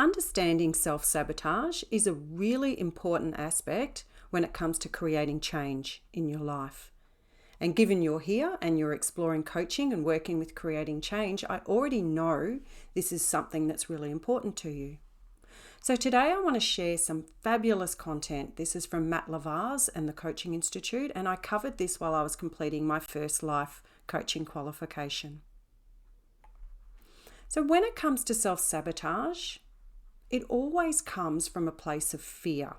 understanding self-sabotage is a really important aspect when it comes to creating change in your life. And given you're here and you're exploring coaching and working with creating change, I already know this is something that's really important to you. So today I want to share some fabulous content. This is from Matt Lavar's and the Coaching Institute, and I covered this while I was completing my first life coaching qualification. So when it comes to self-sabotage, it always comes from a place of fear.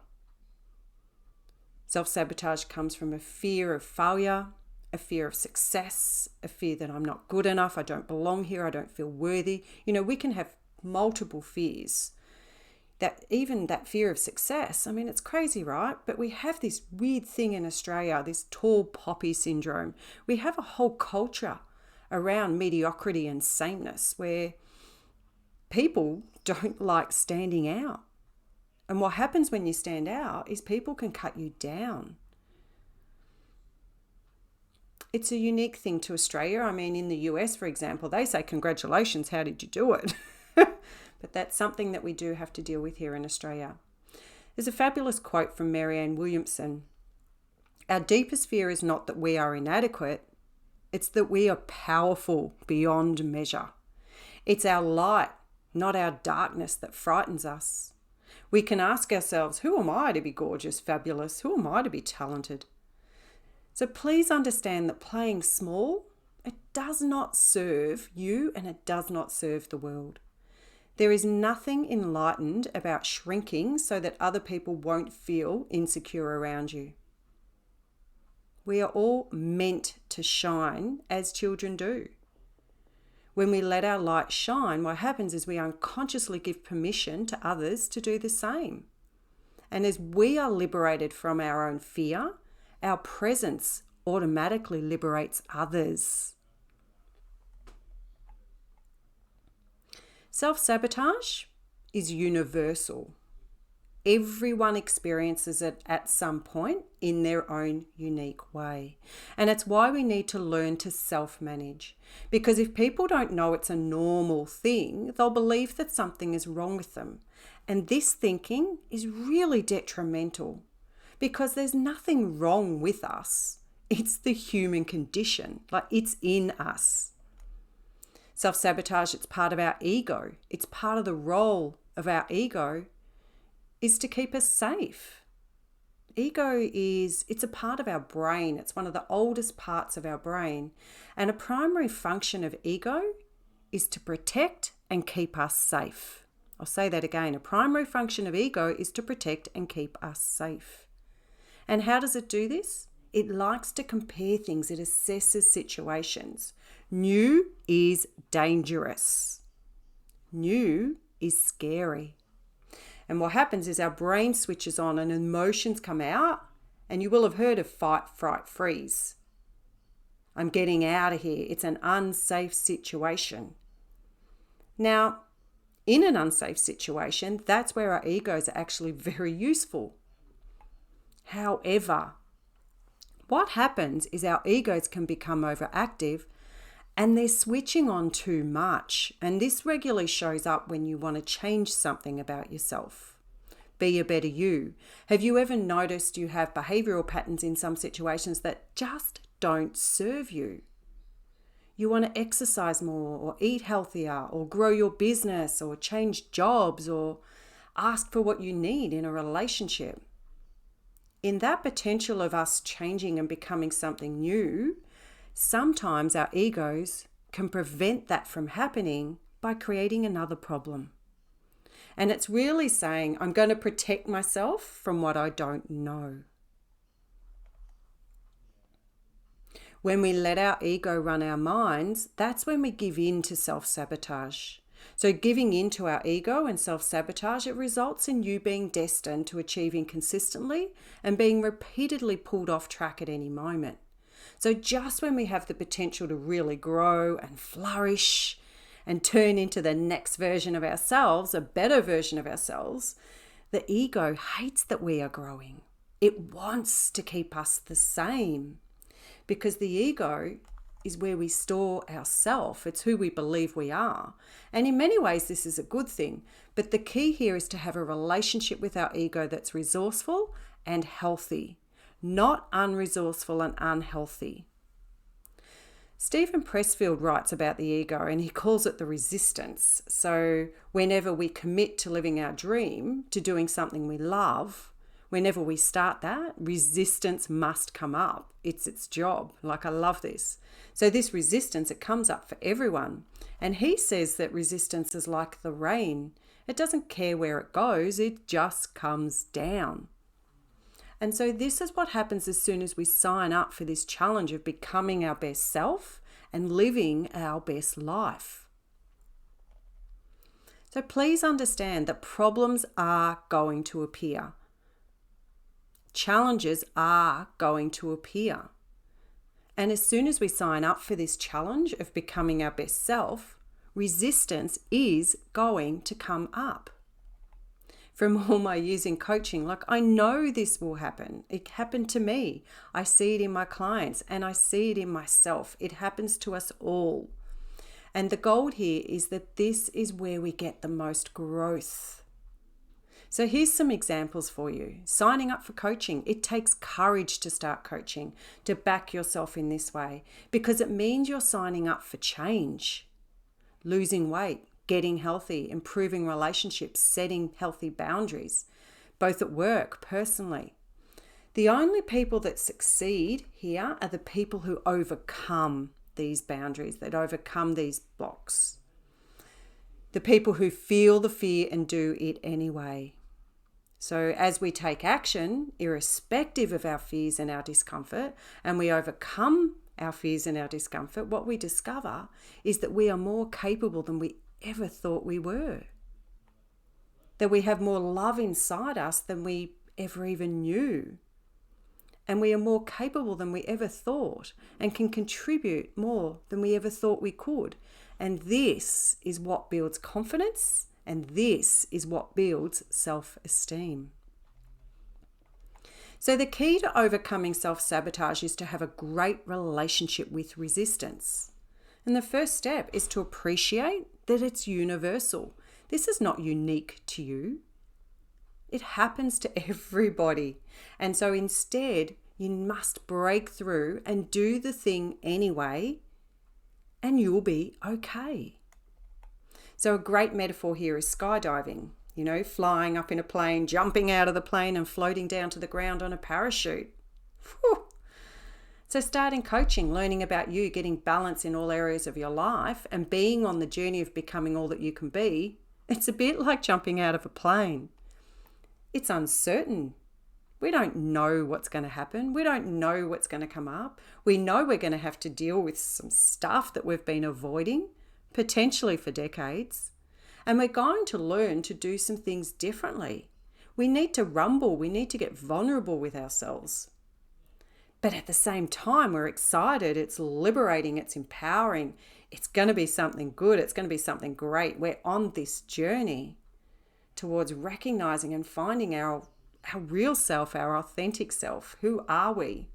Self-sabotage comes from a fear of failure, a fear of success, a fear that I'm not good enough, I don't belong here, I don't feel worthy. We can have multiple fears. Even that fear of success, it's crazy, right? But we have this weird thing in Australia, this tall poppy syndrome. We have a whole culture around mediocrity and sameness where people don't like standing out. And what happens when you stand out is people can cut you down. It's a unique thing to Australia. In the US, for example, they say, congratulations, how did you do it? But that's something that we do have to deal with here in Australia. There's a fabulous quote from Marianne Williamson. Our deepest fear is not that we are inadequate, it's that we are powerful beyond measure. It's our light, not our darkness, that frightens us. We can ask ourselves, who am I to be gorgeous, fabulous? Who am I to be talented? So please understand that playing small, it does not serve you and it does not serve the world. There is nothing enlightened about shrinking so that other people won't feel insecure around you. We are all meant to shine as children do. When we let our light shine, what happens is we unconsciously give permission to others to do the same. And as we are liberated from our own fear, our presence automatically liberates others. Self-sabotage is universal. Everyone experiences it at some point in their own unique way. And it's why we need to learn to self-manage. Because if people don't know it's a normal thing, they'll believe that something is wrong with them. And this thinking is really detrimental because there's nothing wrong with us. It's the human condition, it's in us. Self-sabotage, it's part of our ego. It's part of the role of our ego is to keep us safe. It's a part of our brain. It's one of the oldest parts of our brain. And a primary function of ego is to protect and keep us safe. I'll say that again. A primary function of ego is to protect and keep us safe. And how does it do this? It likes to compare things. It assesses situations. New is dangerous. New is scary. And what happens is our brain switches on and emotions come out. And you will have heard of fight, fright, freeze. I'm getting out of here. It's an unsafe situation. Now, in an unsafe situation, that's where our egos are actually very useful. However, what happens is our egos can become overactive and they're switching on too much. And this regularly shows up when you want to change something about yourself. Be a better you. Have you ever noticed you have behavioral patterns in some situations that just don't serve you? You want to exercise more or eat healthier or grow your business or change jobs or ask for what you need in a relationship. In that potential of us changing and becoming something new, sometimes our egos can prevent that from happening by creating another problem. And it's really saying, I'm going to protect myself from what I don't know. When we let our ego run our minds, that's when we give in to self-sabotage. So giving in to our ego and self-sabotage, it results in you being destined to achieving consistently and being repeatedly pulled off track at any moment. So just when we have the potential to really grow and flourish and turn into the next version of ourselves, a better version of ourselves, the ego hates that we are growing. It wants to keep us the same because the ego is where we store ourself. It's who we believe we are. And in many ways, this is a good thing. But the key here is to have a relationship with our ego that's resourceful and healthy, not unresourceful and unhealthy. Stephen Pressfield writes about the ego and he calls it the resistance. So whenever we commit to living our dream, to doing something we love, whenever we start that, resistance must come up. It's its job. Like, I love this. So this resistance, it comes up for everyone. And he says that resistance is like the rain. It doesn't care where it goes, it just comes down. And so this is what happens as soon as we sign up for this challenge of becoming our best self and living our best life. So please understand that problems are going to appear. Challenges are going to appear. And as soon as we sign up for this challenge of becoming our best self, resistance is going to come up. From all my years in coaching, like, I know this will happen. It happened to me. I see it in my clients and I see it in myself. It happens to us all. And the gold here is that this is where we get the most growth. So here's some examples for you. Signing up for coaching. It takes courage to start coaching, to back yourself in this way, because it means you're signing up for change. Losing weight, getting healthy, improving relationships, setting healthy boundaries, both at work, personally. The only people that succeed here are the people who overcome these boundaries, that overcome these blocks. The people who feel the fear and do it anyway. So as we take action, irrespective of our fears and our discomfort, and we overcome our fears and our discomfort, what we discover is that we are more capable than we ever thought we were. That we have more love inside us than we ever even knew. And we are more capable than we ever thought and can contribute more than we ever thought we could. And this is what builds confidence, and this is what builds self-esteem. So the key to overcoming self-sabotage is to have a great relationship with resistance. And the first step is to appreciate that it's universal. This is not unique to you. It happens to everybody. And so instead, you must break through and do the thing anyway, and you'll be okay. So a great metaphor here is skydiving. You know, flying up in a plane, jumping out of the plane and floating down to the ground on a parachute. Whew. So starting coaching, learning about you, getting balance in all areas of your life and being on the journey of becoming all that you can be, it's a bit like jumping out of a plane. It's uncertain. We don't know what's going to happen. We don't know what's going to come up. We know we're going to have to deal with some stuff that we've been avoiding, potentially for decades. And we're going to learn to do some things differently. We need to rumble. We need to get vulnerable with ourselves. But at the same time, we're excited. It's liberating. It's empowering. It's going to be something good. It's going to be something great. We're on this journey towards recognizing and finding our real self, our authentic self. Who are we?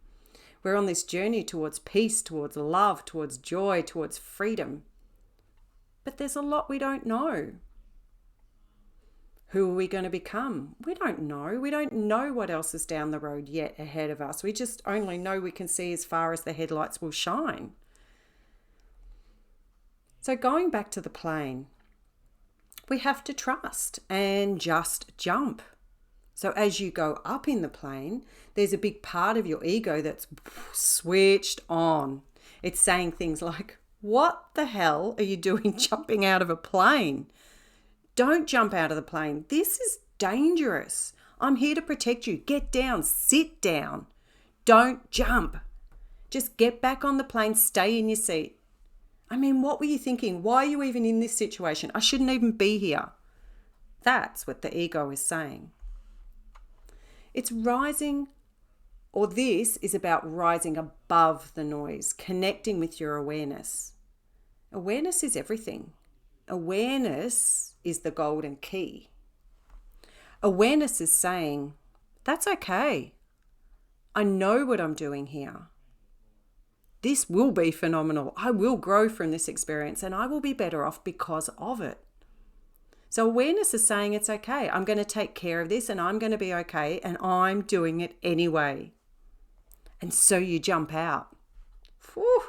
We're on this journey towards peace, towards love, towards joy, towards freedom. But there's a lot we don't know. Who are we going to become? We don't know. We don't know what else is down the road yet ahead of us. We just only know we can see as far as the headlights will shine. So going back to the plane, we have to trust and just jump. So as you go up in the plane, there's a big part of your ego that's switched on. It's saying things like, what the hell are you doing jumping out of a plane? Don't jump out of the plane. This is dangerous. I'm here to protect you. Get down, sit down. Don't jump. Just get back on the plane, stay in your seat. I mean, what were you thinking? Why are you even in this situation? I shouldn't even be here. That's what the ego is saying. It's rising, or this is about rising above the noise, connecting with your awareness. Awareness is everything. Awareness is the golden key. Awareness is saying, that's okay. I know what I'm doing here. This will be phenomenal. I will grow from this experience and I will be better off because of it. So awareness is saying it's okay. I'm going to take care of this and I'm going to be okay and I'm doing it anyway. And so you jump out. Whew.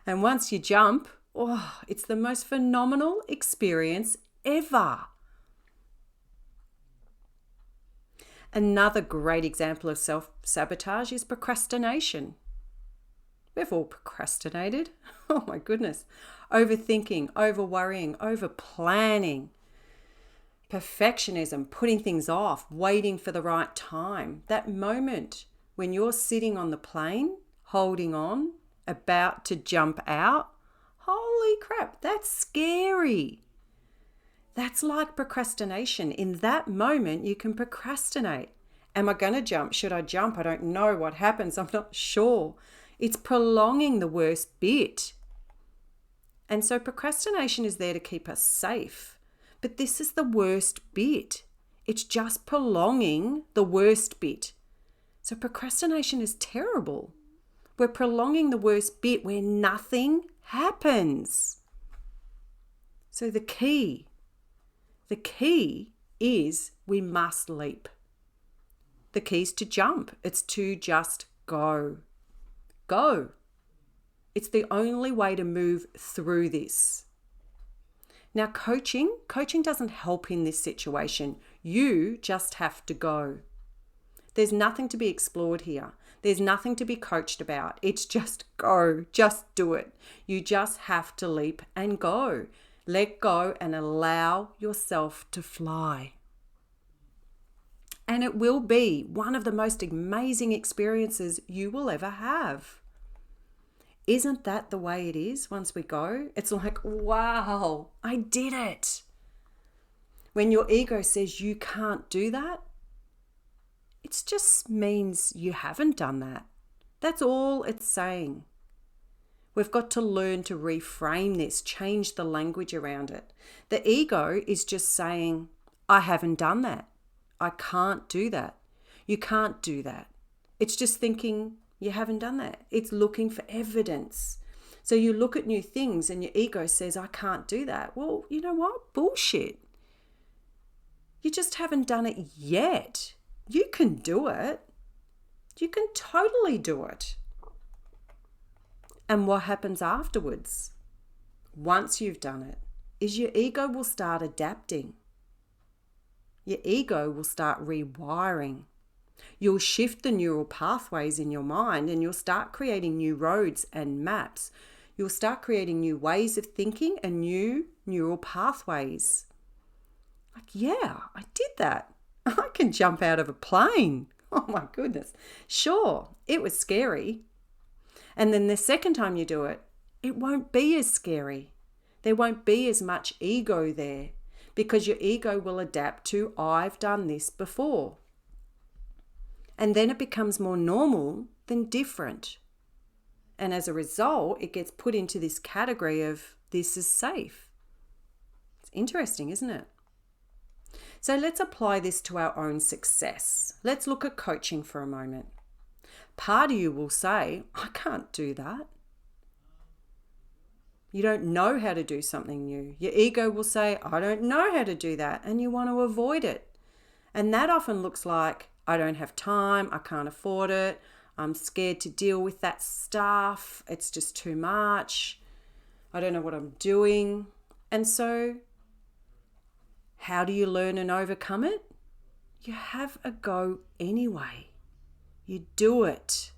And once you jump, it's the most phenomenal experience ever. Another great example of self-sabotage is procrastination. We've all procrastinated. Oh my goodness. Overthinking, over-worrying, over-planning, perfectionism, putting things off, waiting for the right time. That moment when you're sitting on the plane, holding on, about to jump out, holy crap, that's scary. That's like procrastination. In that moment, you can procrastinate. Am I going to jump? Should I jump? I don't know what happens. I'm not sure. It's prolonging the worst bit. And so procrastination is there to keep us safe. But this is the worst bit. It's just prolonging the worst bit. So procrastination is terrible. We're prolonging the worst bit where nothing happens. So the key is we must leap. The key's to jump. It's to just go. Go. It's the only way to move through this. Now coaching doesn't help in this situation. You just have to go. There's nothing to be explored here. There's nothing to be coached about. It's just go. Just do it. You just have to leap and go. Let go and allow yourself to fly. And it will be one of the most amazing experiences you will ever have. Isn't that the way it is once we go? It's like, wow, I did it. When your ego says you can't do that, it just means you haven't done that. That's all it's saying. We've got to learn to reframe this, change the language around it. The ego is just saying, I haven't done that. I can't do that. You can't do that. It's just thinking you haven't done that. It's looking for evidence. So you look at new things and your ego says, I can't do that. Well, you know what? Bullshit. You just haven't done it yet. You can do it. You can totally do it. And what happens afterwards, once you've done it, is your ego will start adapting. Your ego will start rewiring. You'll shift the neural pathways in your mind and you'll start creating new roads and maps. You'll start creating new ways of thinking and new neural pathways. Like, yeah, I did that. I can jump out of a plane. Oh my goodness. Sure, it was scary. And then the second time you do it, it won't be as scary. There won't be as much ego there because your ego will adapt to, I've done this before. And then it becomes more normal than different. And as a result, it gets put into this category of this is safe. It's interesting, isn't it? So let's apply this to our own success. Let's look at coaching for a moment. Part of you will say, I can't do that. You don't know how to do something new. Your ego will say, I don't know how to do that. And you want to avoid it. And that often looks like, I don't have time. I can't afford it. I'm scared to deal with that stuff. It's just too much. I don't know what I'm doing. And so how do you learn and overcome it? You have a go anyway. You do it.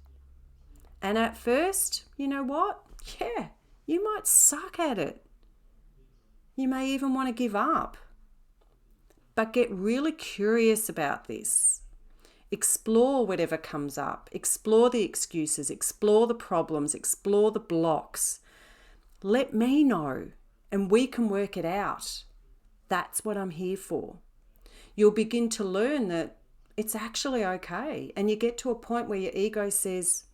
And at first, you know what? Yeah, you might suck at it. You may even want to give up. But get really curious about this. Explore whatever comes up. Explore the excuses. Explore the problems. Explore the blocks. Let me know and we can work it out. That's what I'm here for. You'll begin to learn that it's actually okay. And you get to a point where your ego says,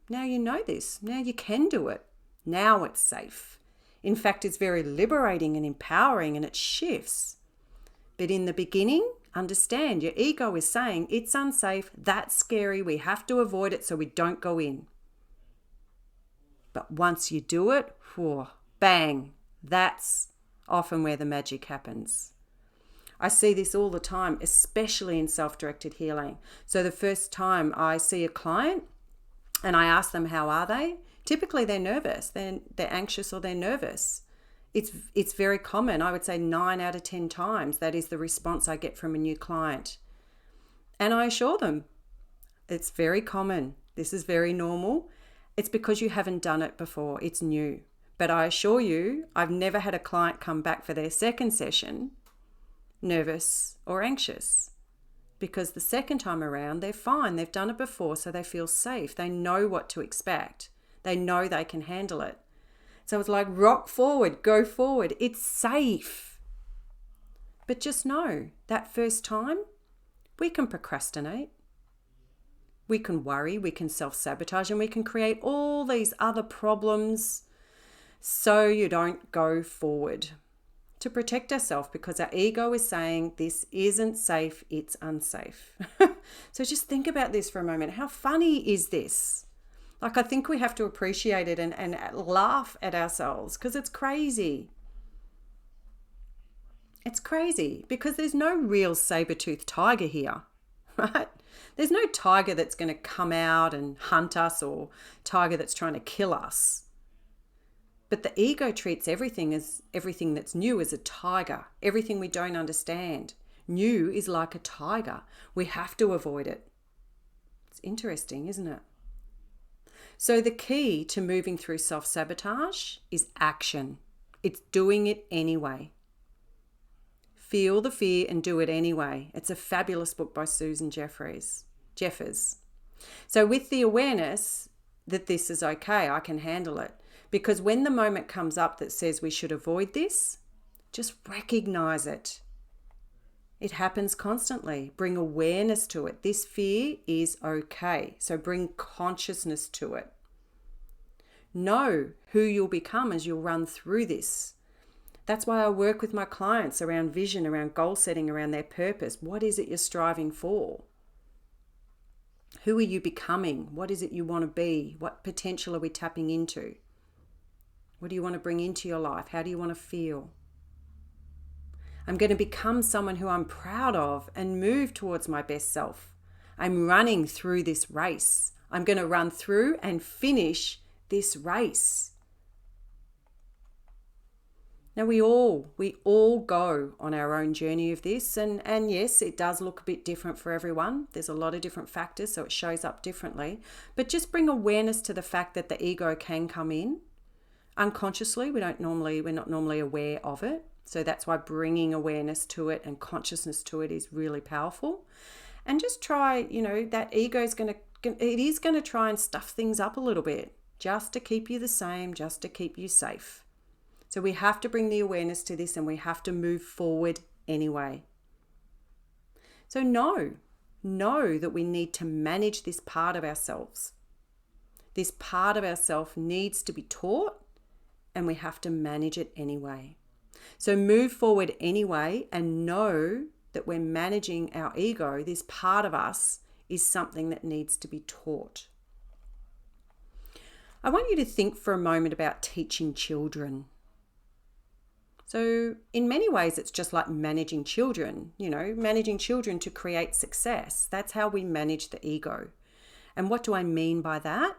now you know this. Now you can do it. Now it's safe. In fact, it's very liberating and empowering and it shifts. But in the beginning, understand your ego is saying it's unsafe, that's scary, we have to avoid it so we don't go in. But once you do it, whew, bang, that's often where the magic happens. I see this all the time, especially in self-directed healing. So the first time I see a client and I ask them, how are they? Typically they're nervous, they're anxious or they're nervous. It's very common. I would say 9 out of 10 times that is the response I get from a new client. And I assure them, it's very common. This is very normal. It's because you haven't done it before. It's new. But I assure you, I've never had a client come back for their second session nervous or anxious, because the second time around, they're fine. They've done it before, so they feel safe. They know what to expect. They know they can handle it. So it's like rock forward, go forward. It's safe. But just know that first time, we can procrastinate. We can worry, we can self-sabotage, and we can create all these other problems so you don't go forward. To protect ourselves, because our ego is saying this isn't safe, it's unsafe. So just think about this for a moment. How funny is this? Like, I think we have to appreciate it and laugh at ourselves, because it's crazy. It's crazy because there's no real saber-toothed tiger here, right? There's no tiger that's going to come out and hunt us, or tiger that's trying to kill us. But the ego treats everything that's new as a tiger. Everything we don't understand. New is like a tiger. We have to avoid it. It's interesting, isn't it? So the key to moving through self-sabotage is action. It's doing it anyway. Feel the fear and do it anyway. It's a fabulous book by Susan Jeffers. So with the awareness that this is okay, I can handle it. Because when the moment comes up that says we should avoid this, just recognize it. It happens constantly. Bring awareness to it. This fear is okay. So bring consciousness to it. Know who you'll become as you'll run through this. That's why I work with my clients around vision, around goal setting, around their purpose. What is it you're striving for? Who are you becoming? What is it you want to be? What potential are we tapping into? What do you want to bring into your life? How do you want to feel? I'm going to become someone who I'm proud of and move towards my best self. I'm running through this race. I'm going to run through and finish this race. Now we all go on our own journey of this, and yes, it does look a bit different for everyone. There's a lot of different factors, so it shows up differently. But just bring awareness to the fact that the ego can come in unconsciously. We're not normally aware of it. So that's why bringing awareness to it and consciousness to it is really powerful. And just try, that ego is going to try and stuff things up a little bit, just to keep you the same, just to keep you safe. So we have to bring the awareness to this, and we have to move forward anyway. So know that we need to manage this part of ourselves. This part of ourselves needs to be taught, and we have to manage it anyway. So move forward anyway, and know that we're managing our ego. This part of us is something that needs to be taught. I want you to think for a moment about teaching children. So in many ways, it's just like managing children, managing children to create success. That's how we manage the ego. And what do I mean by that?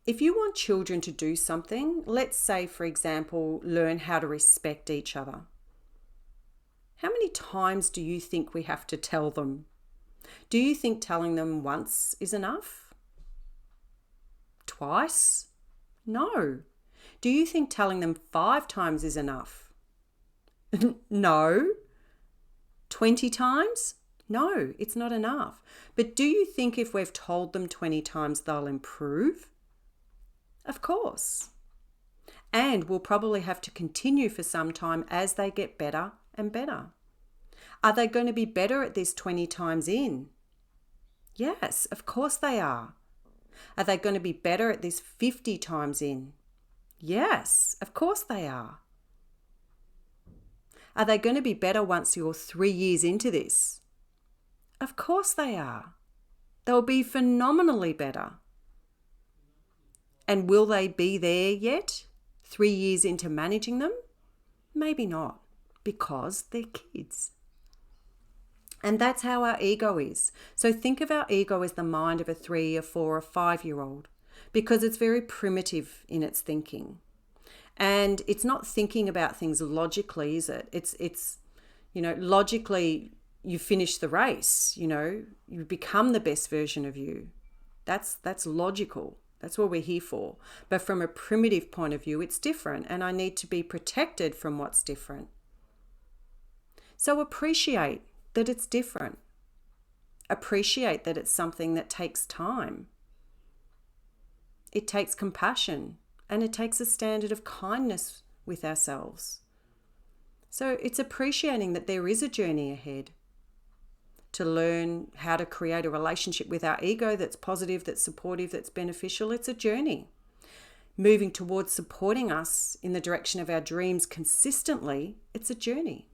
If you want children to do something, let's say, for example, learn how to respect each other. How many times do you think we have to tell them? Do you think telling them once is enough? Twice? No. Do you think telling them 5 times is enough? No. 20 times? No, it's not enough. But do you think if we've told them 20 times they'll improve? Of course. And we'll probably have to continue for some time as they get better and better. Are they going to be better at this 20 times in? Yes, of course they are. Are they going to be better at this 50 times in? Yes, of course they are. Are they going to be better once you're 3 years into this? Of course they are. They'll be phenomenally better. And will they be there yet? 3 years into managing them? Maybe not, because they're kids. And that's how our ego is. So think of our ego as the mind of a 3, a 4, or 5-year-old, because it's very primitive in its thinking. And it's not thinking about things logically, is it? It's logically you finish the race, you become the best version of you. That's logical. That's what we're here for. But from a primitive point of view, it's different, and I need to be protected from what's different. So appreciate that it's different. Appreciate that it's something that takes time. It takes compassion, and it takes a standard of kindness with ourselves. So it's appreciating that there is a journey ahead to learn how to create a relationship with our ego that's positive, that's supportive, that's beneficial. It's a journey. Moving towards supporting us in the direction of our dreams consistently, it's a journey.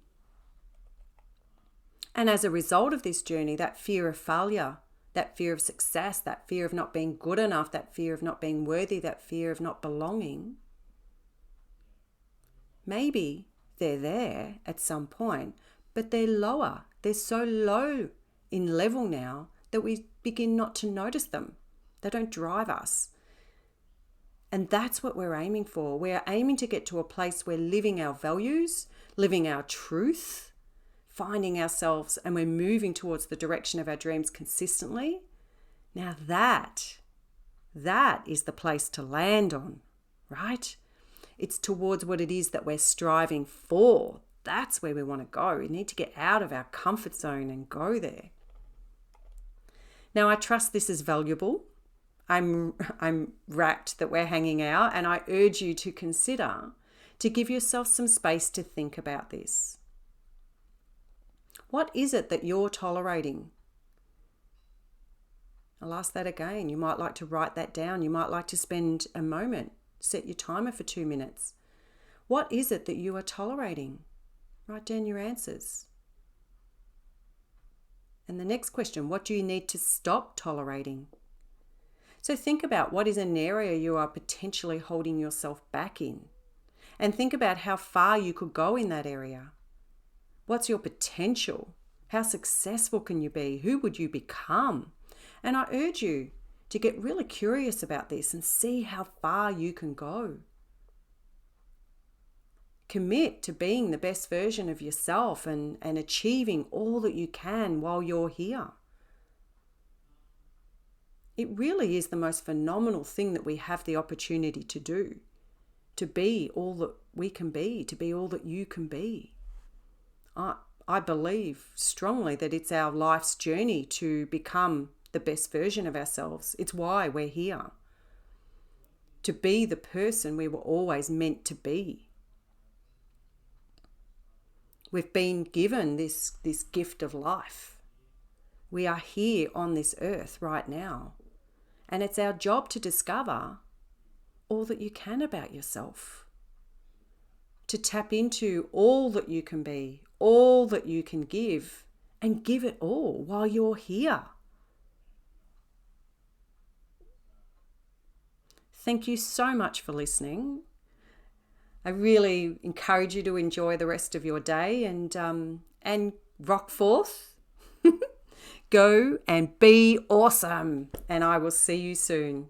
And as a result of this journey, that fear of failure, that fear of success, that fear of not being good enough, that fear of not being worthy, that fear of not belonging, maybe they're there at some point, but they're lower. They're so low in level now that we begin not to notice them. They don't drive us. And that's what we're aiming for. We're aiming to get to a place where living our values, living our truth, finding ourselves, and we're moving towards the direction of our dreams consistently. Now that is the place to land on, right? It's towards what it is that we're striving for. That's where we want to go. We need to get out of our comfort zone and go there. Now, I trust this is valuable. I'm rapt that we're hanging out, and I urge you to consider to give yourself some space to think about this. What is it that you're tolerating? I'll ask that again. You might like to write that down. You might like to spend a moment, set your timer for 2 minutes. What is it that you are tolerating? Write down your answers. And the next question, what do you need to stop tolerating? So think about what is an area you are potentially holding yourself back in. And think about how far you could go in that area. What's your potential? How successful can you be? Who would you become? And I urge you to get really curious about this and see how far you can go. Commit to being the best version of yourself and achieving all that you can while you're here. It really is the most phenomenal thing that we have the opportunity to do, to be all that we can be, to be all that you can be. I believe strongly that it's our life's journey to become the best version of ourselves. It's why we're here, to be the person we were always meant to be. We've been given this gift of life. We are here on this earth right now. And it's our job to discover all that you can about yourself. To tap into all that you can be, all that you can give, and give it all while you're here. Thank you so much for listening. I really encourage you to enjoy the rest of your day and rock forth. Go and be awesome. And I will see you soon.